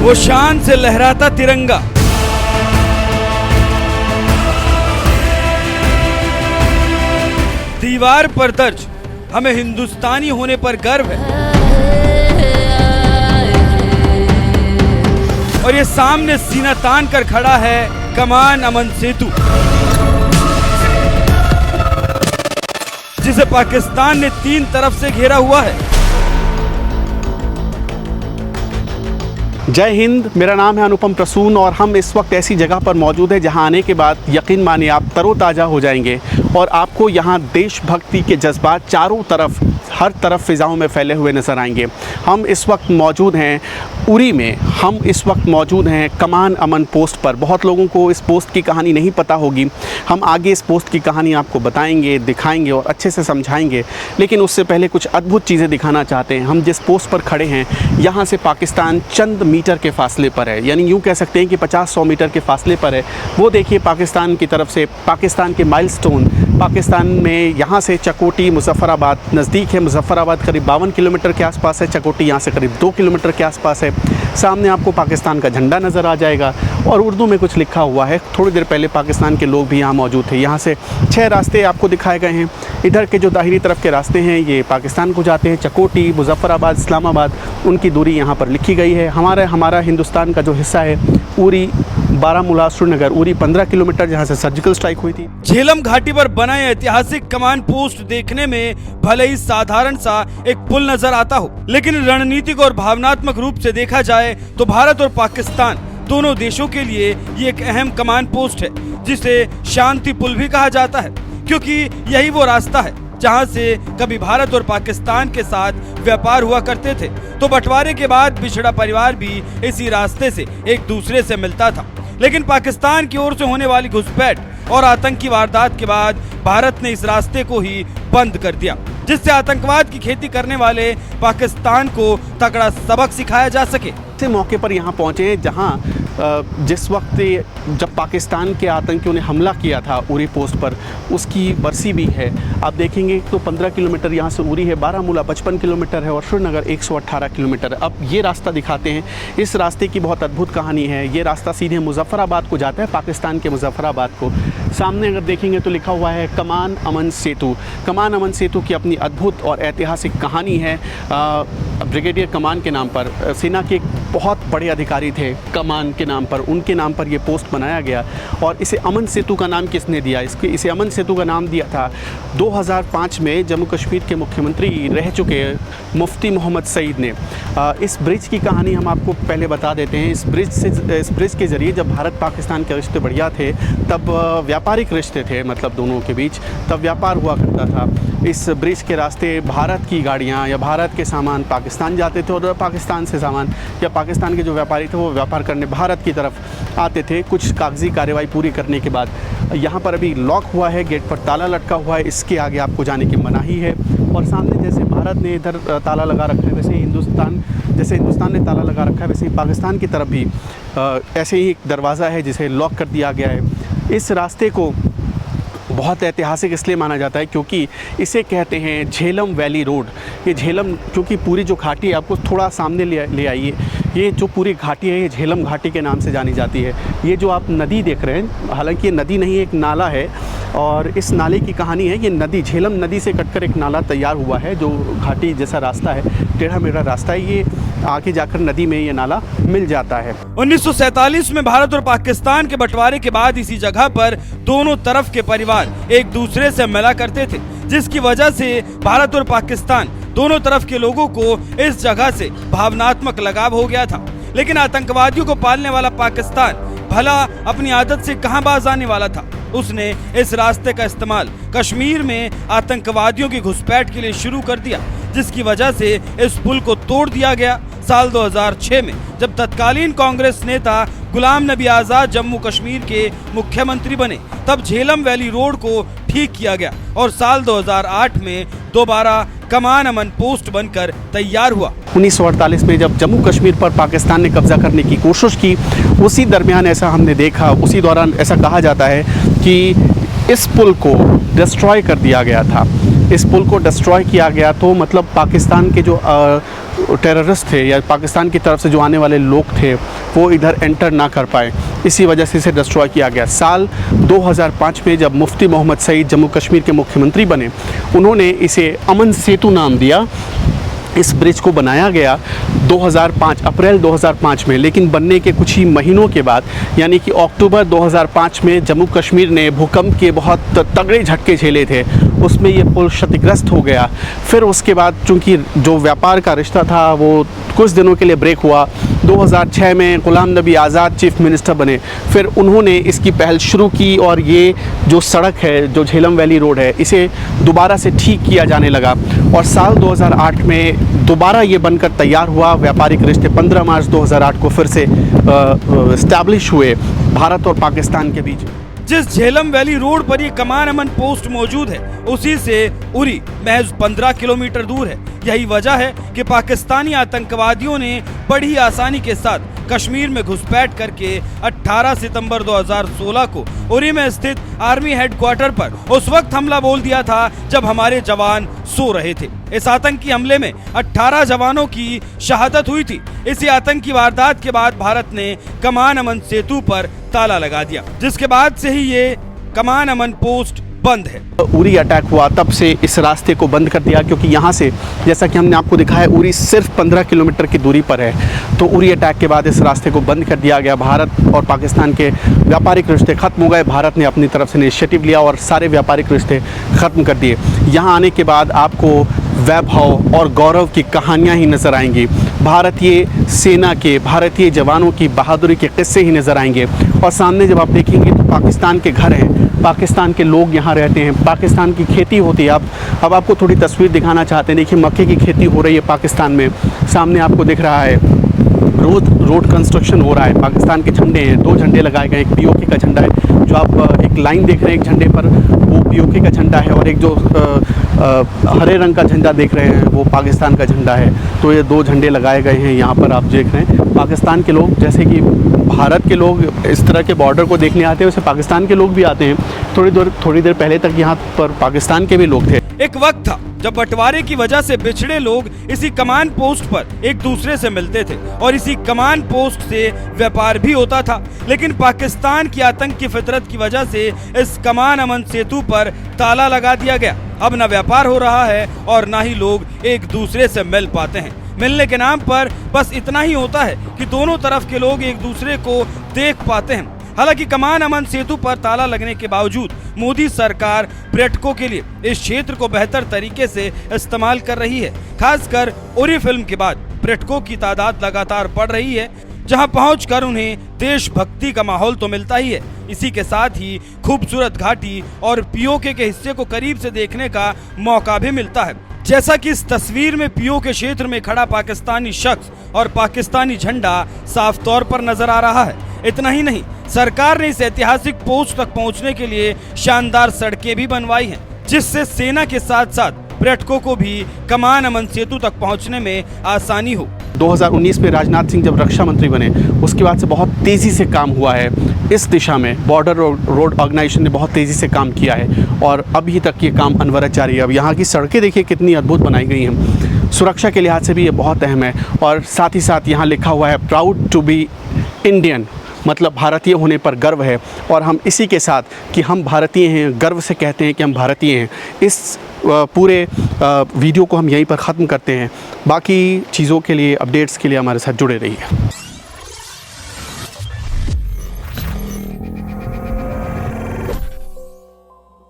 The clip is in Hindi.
वो शान से लहराता तिरंगा, दीवार पर दर्ज हमें हिंदुस्तानी होने पर गर्व है। और ये सामने सीना तान कर खड़ा है कमान अमन सेतु, जिसे पाकिस्तान ने 3 तरफ से घेरा हुआ है। जय हिंद, मेरा नाम है अनुपम प्रसून और हम इस वक्त ऐसी जगह पर मौजूद है जहां आने के बाद यकीन मानिए आप तरोताज़ा हो जाएंगे और आपको यहां देशभक्ति के जज्बात चारों तरफ, हर तरफ फिज़ाओं में फैले हुए नज़र आएंगे। हम इस वक्त मौजूद हैं उरी में, हम इस वक्त मौजूद हैं कमान अमन पोस्ट पर। बहुत लोगों को इस पोस्ट की कहानी नहीं पता होगी, हम आगे इस पोस्ट की कहानी आपको बताएंगे, दिखाएंगे और अच्छे से समझाएंगे। लेकिन उससे पहले कुछ अद्भुत चीज़ें दिखाना चाहते हैं। हम जिस पोस्ट पर खड़े हैं यहाँ से पाकिस्तान चंद मीटर के फासले पर है, यानी यूँ कह सकते हैं कि 50-100 मीटर के फासले पर है। वो देखिए पाकिस्तान की तरफ से पाकिस्तान के माइलस्टोन, पाकिस्तान में यहाँ से चकोटी मुजफ्फराबाद नज़दीक है। मुजफ्फराबाद करीब 52 किलोमीटर के आसपास है, चकोटी यहाँ से करीब 2 किलोमीटर के आसपास है। सामने आपको पाकिस्तान का झंडा नज़र आ जाएगा और उर्दू में कुछ लिखा हुआ है। थोड़ी देर पहले पाकिस्तान के लोग भी यहाँ मौजूद थे। यहाँ से 6 रास्ते आपको दिखाए गए हैं। इधर के जो दाहिनी तरफ के रास्ते हैं ये पाकिस्तान को जाते हैं, चकोटी, मुजफ्फराबाद, इस्लामाबाद, उनकी दूरी यहाँ पर लिखी गई है। हमारा हिंदुस्तान का जो हिस्सा है उरी, बारामूला, श्रीनगर, उरी 15 किलोमीटर जहाँ से सर्जिकल स्ट्राइक हुई थी। झेलम घाटी पर बना ऐतिहासिक कमान पोस्ट देखने में भले ही साधारण सा एक पुल नजर आता हो, लेकिन रणनीतिक और भावनात्मक रूप से देखा जाए तो भारत और पाकिस्तान दोनों देशों के लिए ये एक अहम कमान पोस्ट है, जिसे शांति पुल भी कहा जाता है, क्योंकि यही वो रास्ता है जहां से कभी भारत और पाकिस्तान के साथ व्यापार हुआ करते थे। तो बंटवारे के बाद बिछड़ा परिवार भी इसी रास्ते से एक दूसरे से मिलता था। लेकिन पाकिस्तान की ओर से होने वाली घुसपैठ और आतंकी वारदात के बाद भारत ने इस रास्ते को ही बंद कर दिया, जिससे आतंकवाद की खेती करने वाले पाकिस्तान को तगड़ा सबक सिखाया जा सके। इस मौके पर यहाँ पहुँचे जहाँ जिस वक्त जब पाकिस्तान के आतंकियों ने हमला किया था उरी पोस्ट पर, उसकी बरसी भी है। आप देखेंगे तो 15 किलोमीटर यहाँ से उरी है, बारामूला 55 किलोमीटर है और श्रीनगर 118 किलोमीटर। अब ये रास्ता दिखाते हैं। इस रास्ते की बहुत अद्भुत कहानी है। ये रास्ता सीधे मुजफ्फराबाद को जाता है, पाकिस्तान के मुजफ्फराबाद को। सामने अगर देखेंगे तो लिखा हुआ है कमान अमन सेतु। कमान अमन सेतु की अपनी अद्भुत और ऐतिहासिक कहानी है। ब्रिगेडियर कमान के नाम पर, सेना के बहुत बड़े अधिकारी थे कमान के नाम पर, उनके नाम पर यह पोस्ट बनाया गया। और इसे अमन सेतु का नाम किसने दिया? इसे अमन सेतु का नाम दिया था 2005 में जम्मू कश्मीर के मुख्यमंत्री रह चुके मुफ्ती मोहम्मद सईद ने। इस ब्रिज की कहानी हम आपको पहले बता देते हैं। इस ब्रिज के ज़रिए जब भारत पाकिस्तान के रिश्ते बढ़िया थे, तब व्यापारिक रिश्ते थे, मतलब दोनों के बीच, तब व्यापार हुआ करता था। इस ब्रिज के रास्ते भारत की गाड़ियाँ या भारत के सामान पाकिस्तान जाते थे और पाकिस्तान से सामान या पाकिस्तान के जो व्यापारी थे वो व्यापार करने भारत की तरफ आते थे। कुछ कागजी कार्रवाई पूरी करने के बाद यहाँ पर अभी लॉक हुआ है, गेट पर ताला लटका हुआ है, इसके आगे आपको जाने की मनाही है। और सामने जैसे भारत ने इधर ताला लगा रखा है, वैसे ही हिंदुस्तान ने ताला लगा रखा है, वैसे ही पाकिस्तान की तरफ भी ऐसे ही एक दरवाज़ा है जिसे लॉक कर दिया गया है। इस रास्ते को बहुत ऐतिहासिक इसलिए माना जाता है क्योंकि इसे कहते हैं झेलम वैली रोड। ये झेलम, क्योंकि पूरी जो घाटी है, आपको थोड़ा सामने ले आइए, ये जो पूरी घाटी है ये झेलम घाटी के नाम से जानी जाती है। ये जो आप नदी देख रहे हैं, हालांकि ये नदी नहीं है, एक नाला है। और इस नाले की कहानी है, ये नदी झेलम नदी से कटकर एक नाला तैयार हुआ है, जो घाटी जैसा रास्ता है, टेढ़ा मेढ़ा रास्ता है, ये आगे जाकर नदी में ये नाला मिल जाता है। 1947 में भारत और पाकिस्तान के बंटवारे के बाद इसी जगह पर दोनों तरफ के परिवार एक दूसरे से मिला करते थे, जिसकी वजह से भारत और पाकिस्तान दोनों तरफ के लोगों को इस जगह से भावनात्मक लगाव हो गया था। लेकिन आतंकवादियों को पालने वाला पाकिस्तान भला अपनी आदत से कहां बाज आने वाला था। उसने इस रास्ते का इस्तेमाल कश्मीर में आतंकवादियों की घुसपैठ के लिए शुरू कर दिया, जिसकी वजह से इस पुल को तोड़ दिया गया। साल 2006 में जब तत्कालीन कांग्रेस नेता गुलाम नबी आजाद जम्मू कश्मीर के मुख्यमंत्री बने, तब झेलम वैली रोड को ठीक किया गया और साल 2008 में दोबारा कमान अमन पोस्ट बनकर तैयार हुआ। 1948 में जब जम्मू कश्मीर पर पाकिस्तान ने कब्जा करने की कोशिश की, उसी दरमियान ऐसा हमने देखा, उसी दौरान ऐसा कहा जाता है कि इस पुल को डिस्ट्रॉय कर दिया गया था। इस पुल को डिस्ट्रॉय किया गया तो मतलब पाकिस्तान के जो टेररिस्ट थे या पाकिस्तान की तरफ से जो आने वाले लोग थे वो इधर एंटर ना कर पाए, इसी वजह से इसे डिस्ट्रॉय किया गया। साल 2005 में जब मुफ्ती मोहम्मद सईद जम्मू कश्मीर के मुख्यमंत्री बने, उन्होंने इसे अमन सेतु नाम दिया। इस ब्रिज को बनाया गया अप्रैल 2005 में, लेकिन बनने के कुछ ही महीनों के बाद यानी कि अक्टूबर 2005 में जम्मू कश्मीर ने भूकंप के बहुत तगड़े झटके झेले थे, उसमें ये पुल क्षतिग्रस्त हो गया। फिर उसके बाद चूँकि जो व्यापार का रिश्ता था वो कुछ दिनों के लिए ब्रेक हुआ। 2006 में गुलाम नबी आज़ाद चीफ मिनिस्टर बने, फिर उन्होंने इसकी पहल शुरू की और ये जो सड़क है, जो झेलम वैली रोड है, इसे दोबारा से ठीक किया जाने लगा और साल 2008 में दोबारा ये बनकर तैयार हुआ। व्यापारिक रिश्ते 15 मार्च 2008 को फिर से इस्टेब्लिश हुए भारत और पाकिस्तान के बीच। जिस झेलम वैली रोड पर ये कमान अमन पोस्ट मौजूद है, उसी से उरी महज 15 किलोमीटर दूर है। यही वजह है कि पाकिस्तानी आतंकवादियों ने बड़ी आसानी के साथ कश्मीर में घुसपैठ करके 18 सितंबर 2016 को उरी में स्थित आर्मी हेडक्वार्टर पर उस वक्त हमला बोल दिया था जब हमारे जवान सो रहे थे। इस आतंकी हमले में 18 जवानों की शहादत हुई थी। इसी आतंकी वारदात के बाद भारत ने कमान अमन सेतु पर ताला लगा दिया, जिसके बाद से ही ये कमान अमन पोस्ट बंद है। उरी अटैक हुआ तब से इस रास्ते को बंद कर दिया, क्योंकि यहाँ से जैसा कि हमने आपको दिखाया उरी सिर्फ 15 किलोमीटर की दूरी पर है। तो उरी अटैक के बाद इस रास्ते को बंद कर दिया गया। भारत और पाकिस्तान के व्यापारिक रिश्ते ख़त्म हो गए। भारत ने अपनी तरफ से इनिशिएटिव लिया और सारे व्यापारिक रिश्ते ख़त्म कर दिए। यहाँ आने के बाद आपको वैभव और गौरव की कहानियाँ ही नज़र आएंगी। भारतीय सेना के, भारतीय जवानों की बहादुरी के किस्से ही नज़र आएंगे। और सामने जब आप देखेंगे तो पाकिस्तान के घर हैं, पाकिस्तान के लोग यहाँ रहते हैं, पाकिस्तान की खेती होती है। अब आपको थोड़ी तस्वीर दिखाना चाहते हैं। देखिए मक्के की खेती हो रही है पाकिस्तान में। सामने आपको दिख रहा है रोड कंस्ट्रक्शन हो रहा है। पाकिस्तान के झंडे हैं, 2 झंडे लगाए गए। एक पीओके का झंडा है, जो आप एक लाइन देख रहे हैं एक झंडे पर, वो पीओके का झंडा है, और एक जो हरे रंग का झंडा देख रहे हैं वो पाकिस्तान का झंडा है। तो ये 2 झंडे लगाए गए हैं यहाँ पर। आप देख रहे हैं पाकिस्तान के लोग, जैसे कि भारत के लोग इस तरह के बॉर्डर को देखने आते हैं, वैसे पाकिस्तान के लोग भी आते हैं। थोड़ी देर पहले तक यहाँ पर पाकिस्तान के भी लोग थे। एक वक्त था जब बंटवारे की वजह से बिछड़े लोग इसी कमान पोस्ट पर एक दूसरे से मिलते थे और इसी कमान पोस्ट से व्यापार भी होता था। लेकिन पाकिस्तान की आतंक की फितरत की वजह से इस कमान अमन सेतु पर ताला लगा दिया गया। अब न व्यापार हो रहा है और न ही लोग एक दूसरे से मिल पाते हैं। मिलने के नाम पर बस इतना ही होता है कि दोनों तरफ के लोग एक दूसरे को देख पाते हैं। हालांकि कमान अमन सेतु पर ताला लगने के बावजूद मोदी सरकार पर्यटकों के लिए इस क्षेत्र को बेहतर तरीके से इस्तेमाल कर रही है। खासकर उरी फिल्म के बाद पर्यटकों की तादाद लगातार बढ़ रही है, जहां पहुंचकर उन्हें देशभक्ति का माहौल तो मिलता ही है, इसी के साथ ही खूबसूरत घाटी और पीओके के हिस्से को करीब से देखने का मौका भी मिलता है। जैसा कि इस तस्वीर में पीओके क्षेत्र में खड़ा पाकिस्तानी शख्स और पाकिस्तानी झंडा साफ तौर पर नजर आ रहा है। इतना ही नहीं, सरकार ने इस ऐतिहासिक पोस्ट तक पहुंचने के लिए शानदार सड़कें भी बनवाई हैं, जिससे सेना के साथ साथ पर्यटकों को भी कमान अमन सेतु तक पहुंचने में आसानी हो। 2019 में राजनाथ सिंह जब रक्षा मंत्री बने, उसके बाद से बहुत तेज़ी से काम हुआ है इस दिशा में। बॉर्डर रोड ऑर्गेनाइजेशन ने बहुत तेज़ी से काम किया है और अभी तक ये काम अनवरत जारी है। अब यहाँ की सड़कें देखिए कितनी अद्भुत बनाई गई हैं। सुरक्षा के लिहाज से भी ये बहुत अहम है। और साथ ही साथ यहाँ लिखा हुआ है प्राउड टू बी इंडियन, मतलब भारतीय होने पर गर्व है। और हम इसी के साथ कि हम भारतीय हैं, गर्व से कहते हैं कि हम भारतीय हैं। इस पूरे वीडियो को हम यहीं पर ख़त्म करते हैं। बाकी चीज़ों के लिए, अपडेट्स के लिए हमारे साथ जुड़े रहिए।